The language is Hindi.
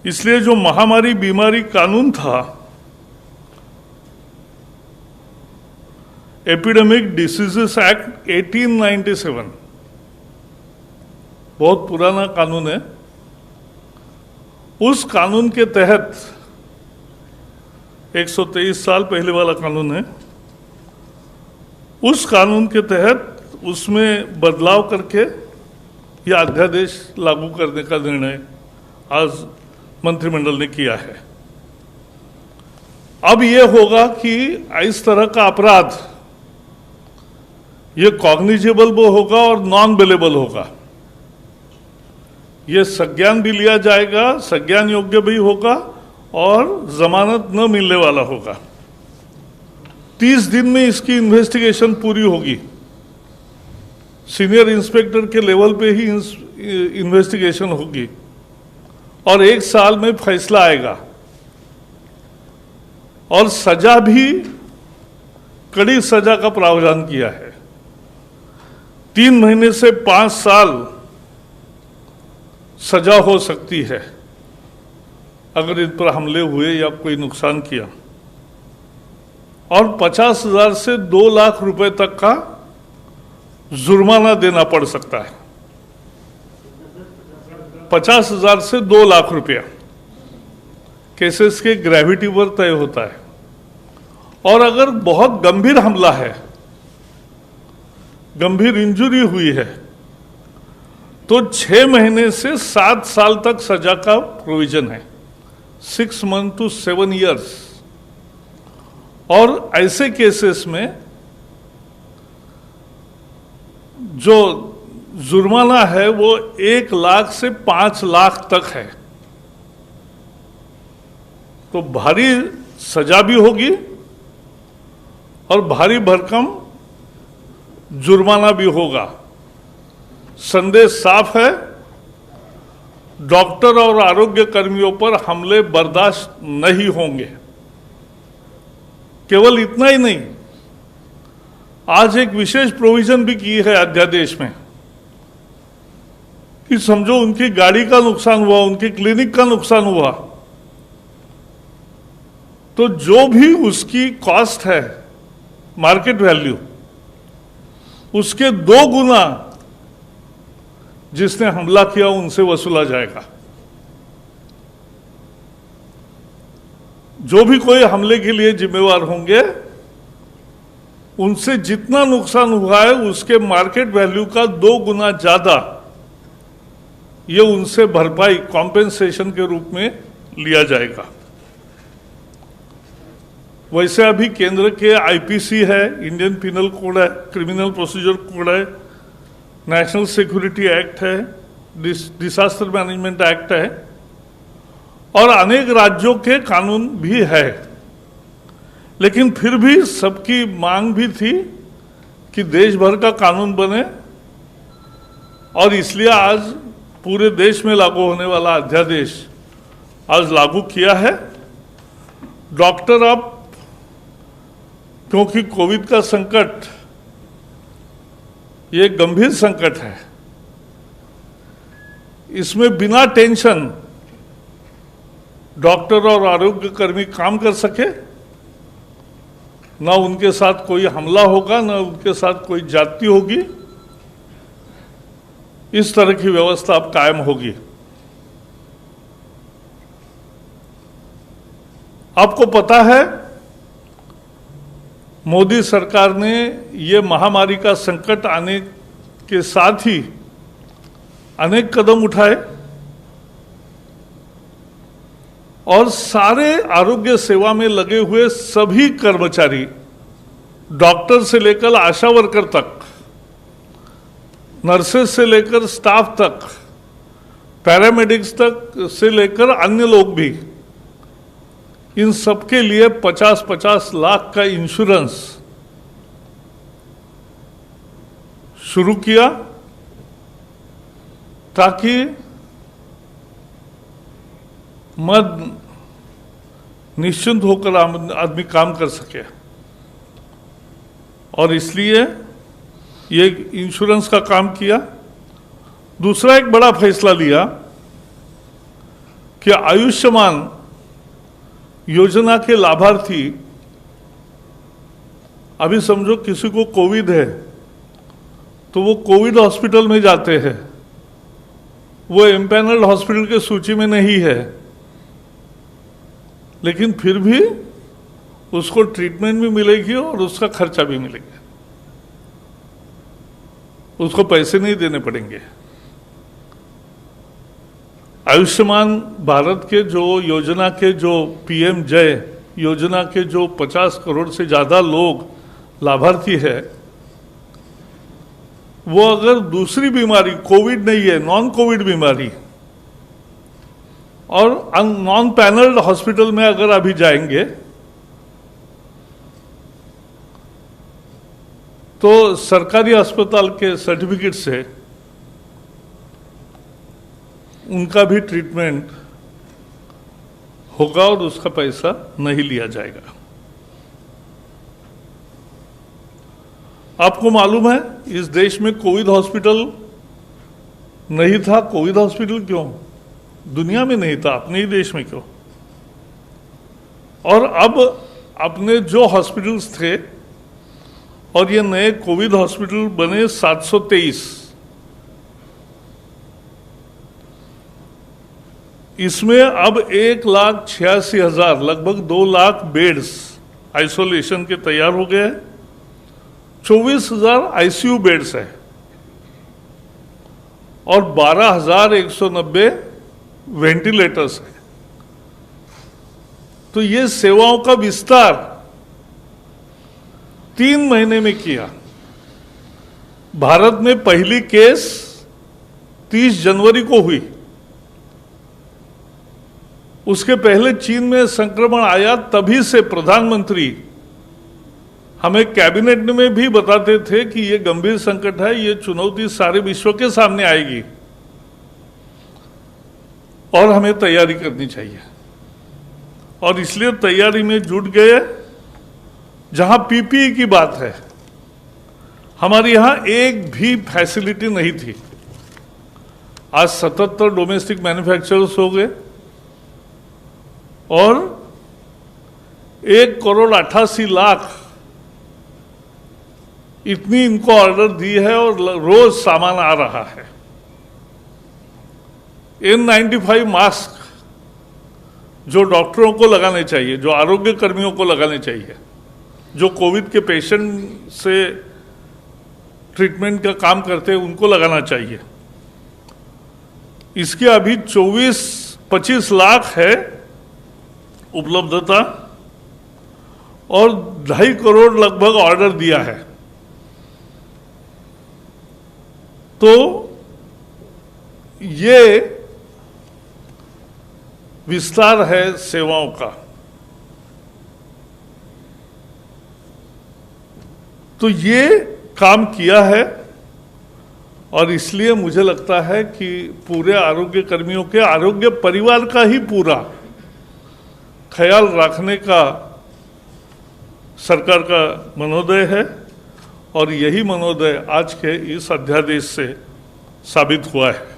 इसलिए जो महामारी बीमारी कानून था, एपिडेमिक डिसीजेस एक्ट 1897, बहुत पुराना कानून है। उस कानून के तहत 123 साल पहले वाला कानून है। उस कानून के तहत उसमें बदलाव करके यह अध्यादेश लागू करने का निर्णय आज मंत्रिमंडल ने किया है। अब यह होगा कि इस तरह का अपराध ये कॉग्निजेबल भी होगा और नॉन बेलेबल होगा। ये संज्ञान भी लिया जाएगा, संज्ञान योग्य भी होगा और जमानत न मिलने वाला होगा। 30 दिन में इसकी इन्वेस्टिगेशन पूरी होगी। सीनियर इंस्पेक्टर के लेवल पे ही इन्वेस्टिगेशन होगी और 1 साल में फैसला आएगा और सजा भी कड़ी सजा का प्रावधान किया है। 3 महीने से 5 साल सजा हो सकती है अगर इन पर हमले हुए या कोई नुकसान किया, और 50,000 से 2 लाख रुपए तक का जुर्माना देना पड़ सकता है। 50,000 से 2 लाख रुपया केसेस के ग्रेविटी पर तय होता है। और अगर बहुत गंभीर हमला है, गंभीर इंजरी हुई है, तो 6 महीने से 7 साल तक सजा का प्रोविजन है, 6 मंथ to 7 years। और ऐसे केसेस में जो जुर्माना है वो 1 लाख से 5 लाख तक है। तो भारी सजा भी होगी और भारी भरकम जुर्माना भी होगा। संदेश साफ है, डॉक्टर और आरोग्य कर्मियों पर हमले बर्दाश्त नहीं होंगे। केवल इतना ही नहीं, आज एक विशेष प्रोविजन भी की है अध्यादेश में कि समझो उनकी गाड़ी का नुकसान हुआ, उनकी क्लिनिक का नुकसान हुआ, तो जो भी उसकी कॉस्ट है, मार्केट वैल्यू, उसके 2 गुना जिसने हमला किया उनसे वसूला जाएगा। जो भी कोई हमले के लिए जिम्मेवार होंगे, उनसे जितना नुकसान हुआ है उसके मार्केट वैल्यू का 2 गुना ज्यादा ये उनसे भरपाई, कॉम्पेंसेशन के रूप में लिया जाएगा। वैसे अभी केंद्र के आईपीसी है, इंडियन पिनल कोड है, क्रिमिनल प्रोसीजर कोड है, नेशनल सिक्योरिटी एक्ट है, डिसास्टर मैनेजमेंट एक्ट है और अनेक राज्यों के कानून भी है। लेकिन फिर भी सबकी मांग भी थी कि देश भर का कानून बने और इसलिए आज पूरे देश में लागू होने वाला अध्यादेश आज लागू किया है। डॉक्टर अब, क्योंकि कोविड का संकट ये गंभीर संकट है, इसमें बिना टेंशन डॉक्टर और आरोग्य कर्मी काम कर सके, ना उनके साथ कोई हमला होगा, ना उनके साथ कोई जाति होगी। इस तरह की व्यवस्था अब कायम होगी। आपको पता है, मोदी सरकार ने ये महामारी का संकट आने के साथ ही अनेक कदम उठाए और सारे आरोग्य सेवा में लगे हुए सभी कर्मचारी, डॉक्टर से लेकर आशा वर्कर तक, नर्सेस से लेकर स्टाफ तक, पैरामेडिक्स तक से लेकर अन्य लोग भी, इन सबके लिए 50-50 लाख का इंश्योरेंस शुरू किया ताकि मद निश्चिंत होकर आदमी काम कर सके। और इसलिए ये इंश्योरेंस का काम किया। दूसरा एक बड़ा फैसला लिया कि आयुष्मान योजना के लाभार्थी, अभी समझो किसी को कोविड है तो वो कोविड हॉस्पिटल में जाते हैं, वो एम्पैनल्ड हॉस्पिटल के सूची में नहीं है, लेकिन फिर भी उसको ट्रीटमेंट भी मिलेगी और उसका खर्चा भी मिलेगा, उसको पैसे नहीं देने पड़ेंगे। आयुष्मान भारत के जो योजना के जो पीएम जय योजना के जो 50 करोड़ से ज्यादा लोग लाभार्थी है, वो अगर दूसरी बीमारी, कोविड नहीं है, नॉन कोविड बीमारी और नॉन पैनल्ड हॉस्पिटल में अगर अभी जाएंगे तो सरकारी अस्पताल के सर्टिफिकेट से उनका भी ट्रीटमेंट होगा और उसका पैसा नहीं लिया जाएगा। आपको मालूम है इस देश में कोविड हॉस्पिटल नहीं था। कोविड हॉस्पिटल क्यों? दुनिया में नहीं था, अपने ही देश में क्यों? और अब अपने जो हॉस्पिटल्स थे और ये नए कोविड हॉस्पिटल बने 723, इसमें अब 1,86,000 लगभग 2 लाख बेड्स आइसोलेशन के तैयार हो गए हैं। 24,000 आईसीयू बेड्स है और 12,190 वेंटिलेटर्स है। तो ये सेवाओं का विस्तार 3 महीने में किया। भारत में पहली केस 30 जनवरी को हुई, उसके पहले चीन में संक्रमण आया, तभी से प्रधानमंत्री हमें कैबिनेट में भी बताते थे कि ये गंभीर संकट है, ये चुनौती सारे विश्व के सामने आएगी और हमें तैयारी करनी चाहिए। और इसलिए तैयारी में जुट गए। जहां पीपीई की बात है, हमारे यहां एक भी फैसिलिटी नहीं थी। आज 77 डोमेस्टिक मैन्युफैक्चरर्स हो गए और 1,88,00,000 इतनी इनको ऑर्डर दी है और रोज सामान आ रहा है। N95 मास्क जो डॉक्टरों को लगाने चाहिए, जो आरोग्य कर्मियों को लगाने चाहिए, जो कोविड के पेशेंट से ट्रीटमेंट का काम करते हैं, उनको लगाना चाहिए। इसके अभी 24-25 लाख है उपलब्धता और 2.5 करोड़ लगभग ऑर्डर दिया है। तो ये विस्तार है सेवाओं का। तो ये काम किया है और इसलिए मुझे लगता है कि पूरे आरोग्य कर्मियों के आरोग्य परिवार का ही पूरा ख्याल रखने का सरकार का मनोदय है और यही मनोदय आज के इस अध्यादेश से साबित हुआ है।